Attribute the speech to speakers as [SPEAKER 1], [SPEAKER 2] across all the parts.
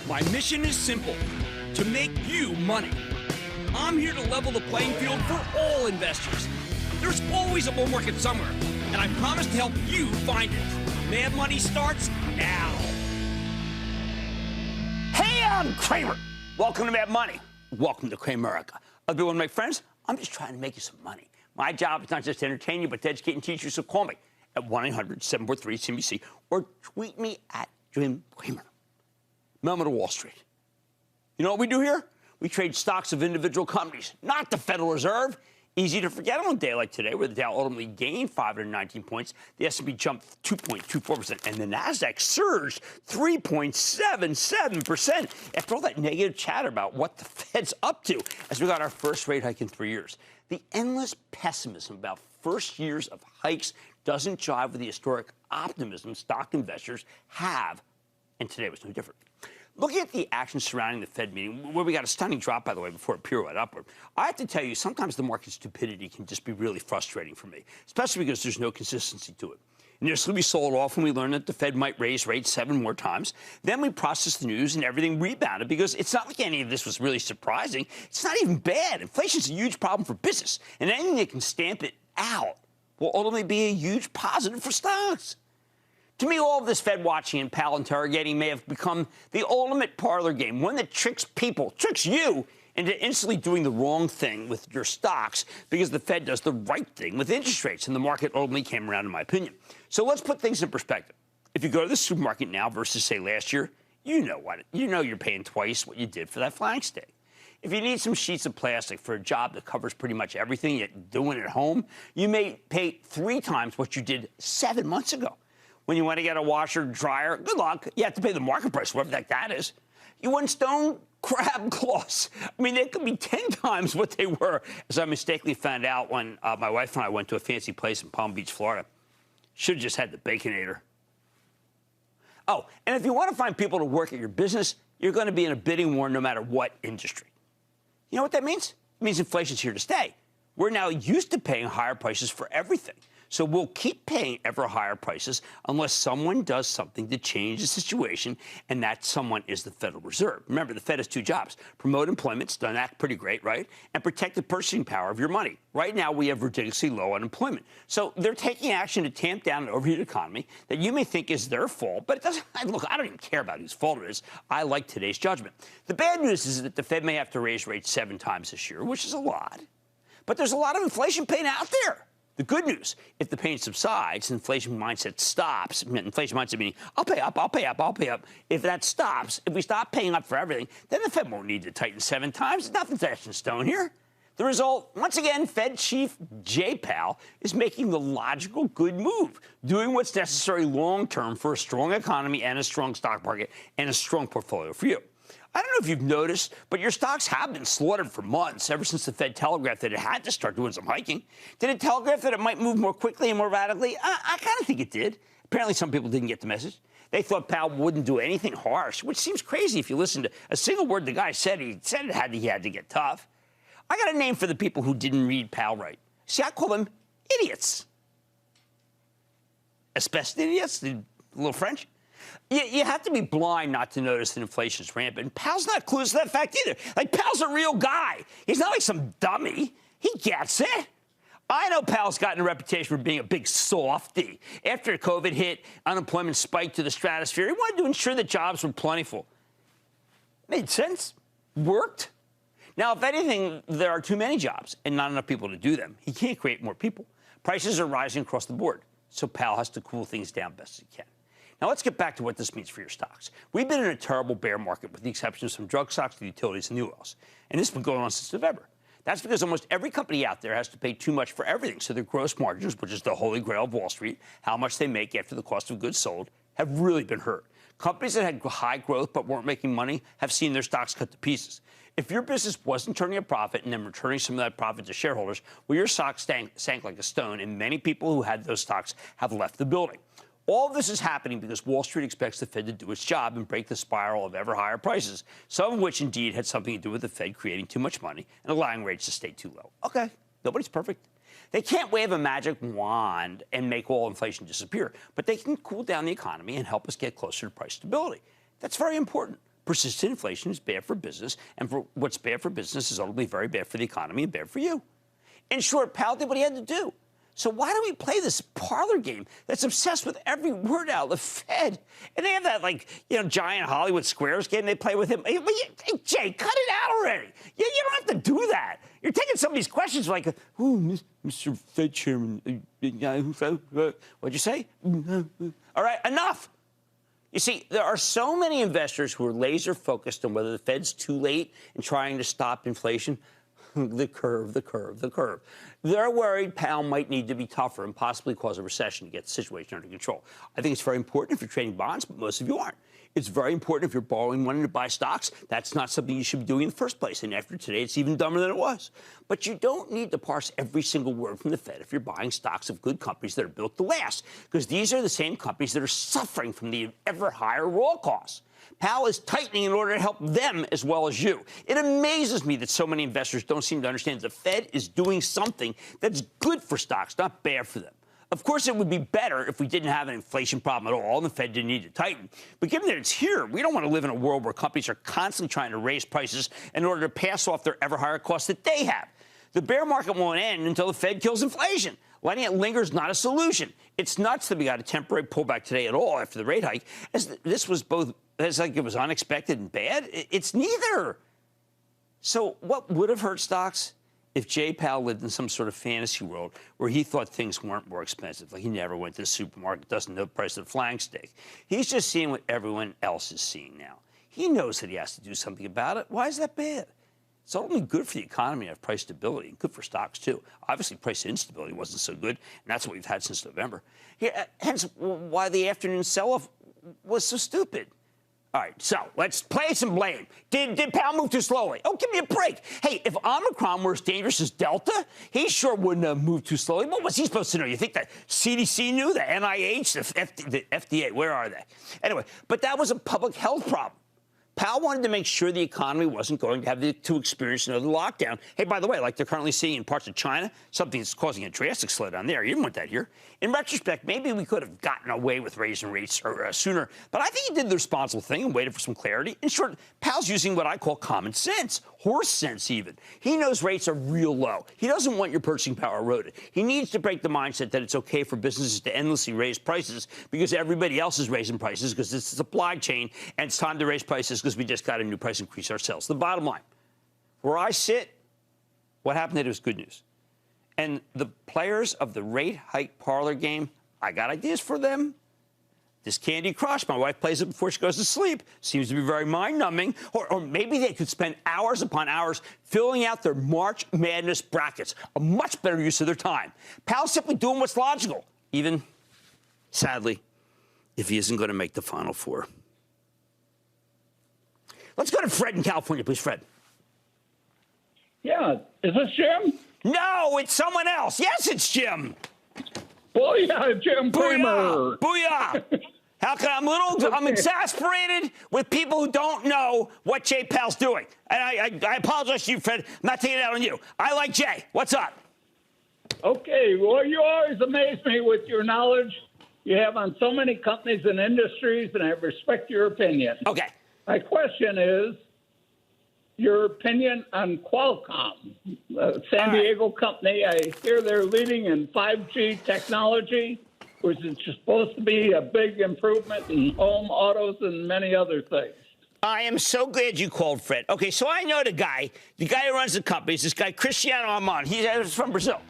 [SPEAKER 1] My mission is simple, to make you money. I'm here to level the playing field for all investors. There's always a bull market somewhere, and I promise to help you find it. Mad Money starts now. Hey, I'm Cramer. Welcome to Mad Money. Welcome to Cramerica. I'll be one of my friends. I'm just trying to make you some money. My job is not just to entertain you, but to educate and teach you, so call me at 1-800-743-CNBC or tweet me at Jim Cramer. Moment of Wall Street. You know what we do here? We trade stocks of individual companies, not the Federal Reserve. Easy to forget on a day like today, where the Dow ultimately gained 519 points, the S&P jumped 2.24%, and the Nasdaq surged 3.77% after all that negative chatter about what the Fed's up to as we got our first rate hike in 3 years. The endless pessimism about first years of hikes doesn't jive with the historic optimism stock investors have, and today was no different. Looking at the action surrounding the Fed meeting, where we got a stunning drop, by the way, before it pirouetted upward, I have to tell you, sometimes the market stupidity can just be really frustrating for me, especially because there's no consistency to it. Initially, we sold off when we learned that the Fed might raise rates 7 more times. Then we processed the news and everything rebounded because it's not like any of this was really surprising. It's not even bad. Inflation's a huge problem for business, and anything that can stamp it out will ultimately be a huge positive for stocks. To me, all of this Fed watching and Powell interrogating may have become the ultimate parlor game, one that tricks people, tricks you, into instantly doing the wrong thing with your stocks because the Fed does the right thing with interest rates, and the market ultimately came around, in my opinion. So let's put things in perspective. If you go to the supermarket now versus, say, last year, you know you're paying twice what you did for that flank steak. If you need some sheets of plastic for a job that covers pretty much everything you're doing at home, you may pay 3 times what you did 7 months ago. When you want to get a washer, dryer, good luck. You have to pay the market price, whatever the heck that is. You want stone crab claws. I mean, they could be 10 times what they were, as I mistakenly found out when my wife and I went to a fancy place in Palm Beach, Florida. Should have just had the Baconator. Oh, and if you want to find people to work at your business, you're going to be in a bidding war no matter what industry. You know what that means? It means inflation's here to stay. We're now used to paying higher prices for everything. So we'll keep paying ever higher prices unless someone does something to change the situation, and that someone is the Federal Reserve. Remember, the Fed has 2 jobs. Promote employment, it's done that pretty great, right? And protect the purchasing power of your money. Right now, we have ridiculously low unemployment. So they're taking action to tamp down an overheated economy that you may think is their fault, but it doesn't. Look, I don't even care about whose fault it is. I like today's judgment. The bad news is that the Fed may have to raise rates 7 times this year, which is a lot. But there's a lot of inflation pain out there. The good news, if the pain subsides, inflation mindset stops. Inflation mindset meaning, I'll pay up, I'll pay up, I'll pay up. If that stops, if we stop paying up for everything, then the Fed won't need to tighten 7 times. Nothing's etched in stone here. The result, once again, Fed Chief Jay Powell is making the logical good move, doing what's necessary long-term for a strong economy and a strong stock market and a strong portfolio for you. I don't know if you've noticed, but your stocks have been slaughtered for months, ever since the Fed telegraphed that it had to start doing some hiking. Did it telegraph that it might move more quickly and more radically? I kind of think it did. Apparently, some people didn't get the message. They thought Powell wouldn't do anything harsh, which seems crazy if you listen to a single word the guy said. He said he had to get tough. I got a name for the people who didn't read Powell right. See, I call them idiots. Asbestos idiots, a little French. You have to be blind not to notice that inflation's rampant. Powell's not clueless to that fact either. Like, Powell's a real guy. He's not like some dummy. He gets it. I know Powell's gotten a reputation for being a big softy. After COVID hit, unemployment spiked to the stratosphere. He wanted to ensure that jobs were plentiful. Made sense. Worked. Now, if anything, there are too many jobs and not enough people to do them. He can't create more people. Prices are rising across the board, so Powell has to cool things down best he can. Now, let's get back to what this means for your stocks. We've been in a terrible bear market with the exception of some drug stocks, the utilities, and the oils. And this has been going on since November. That's because almost every company out there has to pay too much for everything. So their gross margins, which is the holy grail of Wall Street, how much they make after the cost of goods sold, have really been hurt. Companies that had high growth but weren't making money have seen their stocks cut to pieces. If your business wasn't turning a profit and then returning some of that profit to shareholders, well, your stock sank like a stone, and many people who had those stocks have left the building. All of this is happening because Wall Street expects the Fed to do its job and break the spiral of ever higher prices, some of which indeed had something to do with the Fed creating too much money and allowing rates to stay too low. Okay, nobody's perfect. They can't wave a magic wand and make all inflation disappear, but they can cool down the economy and help us get closer to price stability. That's very important. Persistent inflation is bad for business, and for what's bad for business is ultimately very bad for the economy and bad for you. In short, Powell did what he had to do. So why do we play this parlor game that's obsessed with every word out of the Fed? And they have that, giant Hollywood Squares game they play with him. Hey, Jay, cut it out already. You don't have to do that. You're taking some of these questions like, Mr. Fed Chairman, what'd you say? All right, enough. You see, there are so many investors who are laser focused on whether the Fed's too late in trying to stop inflation. The curve. They're worried Powell might need to be tougher and possibly cause a recession to get the situation under control. I think it's very important if you're trading bonds, but most of you aren't. It's very important if you're borrowing money to buy stocks. That's not something you should be doing in the first place. And after today, it's even dumber than it was. But you don't need to parse every single word from the Fed if you're buying stocks of good companies that are built to last, because these are the same companies that are suffering from the ever higher raw costs. Powell is tightening in order to help them as well as you. It amazes me that so many investors don't seem to understand the Fed is doing something that's good for stocks, not bad for them. Of course, it would be better if we didn't have an inflation problem at all and the Fed didn't need to tighten. But given that it's here, we don't want to live in a world where companies are constantly trying to raise prices in order to pass off their ever higher costs that they have. The bear market won't end until the Fed kills inflation. Letting it linger is not a solution. It's nuts that we got a temporary pullback today at all after the rate hike, as this was both, as like it was unexpected and bad. It's neither. So what would have hurt stocks? If Jay Powell lived in some sort of fantasy world where he thought things weren't more expensive, like he never went to the supermarket, doesn't know the price of the flying steak. He's just seeing what everyone else is seeing now. He knows that he has to do something about it. Why is that bad? It's only good for the economy to have price stability, and good for stocks, too. Obviously, price instability wasn't so good, and that's what we've had since November. Hence why the afternoon sell-off was so stupid. All right, so let's play some blame. Did Powell move too slowly? Oh, give me a break. Hey, if Omicron were as dangerous as Delta, he sure wouldn't have moved too slowly. What was he supposed to know? You think the CDC knew, the NIH, the FDA, where are they? Anyway, but that was a public health problem. Powell wanted to make sure the economy wasn't going to have to experience another lockdown. Hey, by the way, like they're currently seeing in parts of China, something that's causing a drastic slowdown there. You didn't want that here. In retrospect, maybe we could have gotten away with raising rates sooner, but I think he did the responsible thing and waited for some clarity. In short, Powell's using what I call common sense, horse sense even. He knows rates are real low. He doesn't want your purchasing power eroded. He needs to break the mindset that it's okay for businesses to endlessly raise prices because everybody else is raising prices because it's a supply chain, and it's time to raise prices because we just got a new price increase ourselves. The bottom line, where I sit, what happened today was good news. And the players of the rate hike parlor game, I got ideas for them. This Candy Crush, my wife plays it before she goes to sleep. Seems to be very mind-numbing. Or maybe they could spend hours upon hours filling out their March Madness brackets. A much better use of their time. Powell's simply doing what's logical, even, sadly, if he isn't going to make the Final Four. Let's go to Fred in California, please, Fred.
[SPEAKER 2] Yeah. Is this Jim?
[SPEAKER 1] No, it's someone else. Yes, it's Jim.
[SPEAKER 2] Booyah, Jim Cramer.
[SPEAKER 1] Booyah. How can I'm exasperated with people who don't know what Jay Powell's doing. And I apologize to you, Fred. I'm not taking it out on you. I like Jay. What's up?
[SPEAKER 2] Okay. Well, you always amaze me with your knowledge you have on so many companies and industries, and I respect your opinion.
[SPEAKER 1] Okay.
[SPEAKER 2] My question is your opinion on Qualcomm, San Diego company. I hear they're leading in 5G technology, which is supposed to be a big improvement in home, autos, and many other things.
[SPEAKER 1] I am so glad you called, Fred. Okay, so I know the guy who runs the company is this guy, Cristiano Armand. He's from Brazil,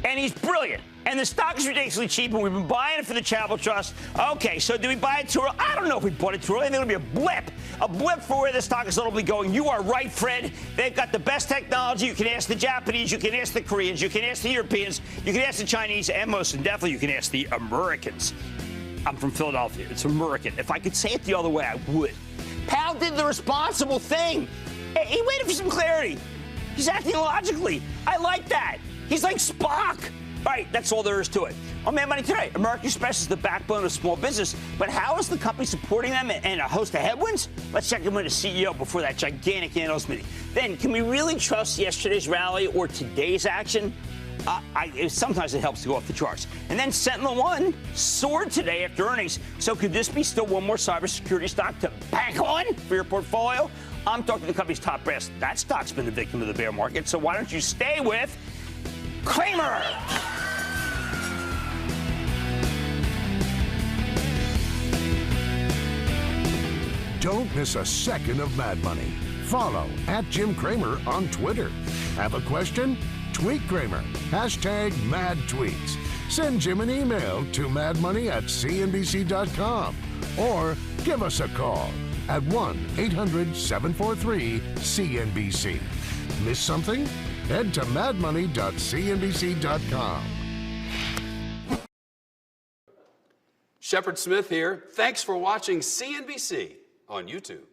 [SPEAKER 1] and he's brilliant. And the stock is ridiculously cheap, and we've been buying it for the Travel Trust. Okay, so do we buy it too early? I don't know if we bought it too early. I think it'll be a blip for where the stock is ultimately going. You are right, Fred. They've got the best technology. You can ask the Japanese. You can ask the Koreans. You can ask the Europeans. You can ask the Chinese. And most definitely, you can ask the Americans. I'm from Philadelphia. It's American. If I could say it the other way, I would. Powell did the responsible thing. He waited for some clarity. He's acting logically. I like that. He's like Spock. All right, that's all there is to it. On Mad Money today, American Express is the backbone of small business, but how is the company supporting them and a host of headwinds? Let's check in with the CEO before that gigantic analyst meeting. Then, can we really trust yesterday's rally or today's action? Sometimes it helps to go off the charts. And then SentinelOne soared today after earnings. So could this be still one more cybersecurity stock to bank on? for your portfolio? I'm talking to the company's top brass. That stock's been the victim of the bear market, so why don't you stay with Cramer?
[SPEAKER 3] Don't miss a second of Mad Money. Follow @Jim Cramer on Twitter. Have a question? Tweet Cramer. #MadTweets. Send Jim an email to madmoney@cnbc.com or give us a call at 1-800-743-CNBC. Miss something? Head to madmoney.cnbc.com.
[SPEAKER 4] Shepard Smith here. Thanks for watching CNBC on YouTube.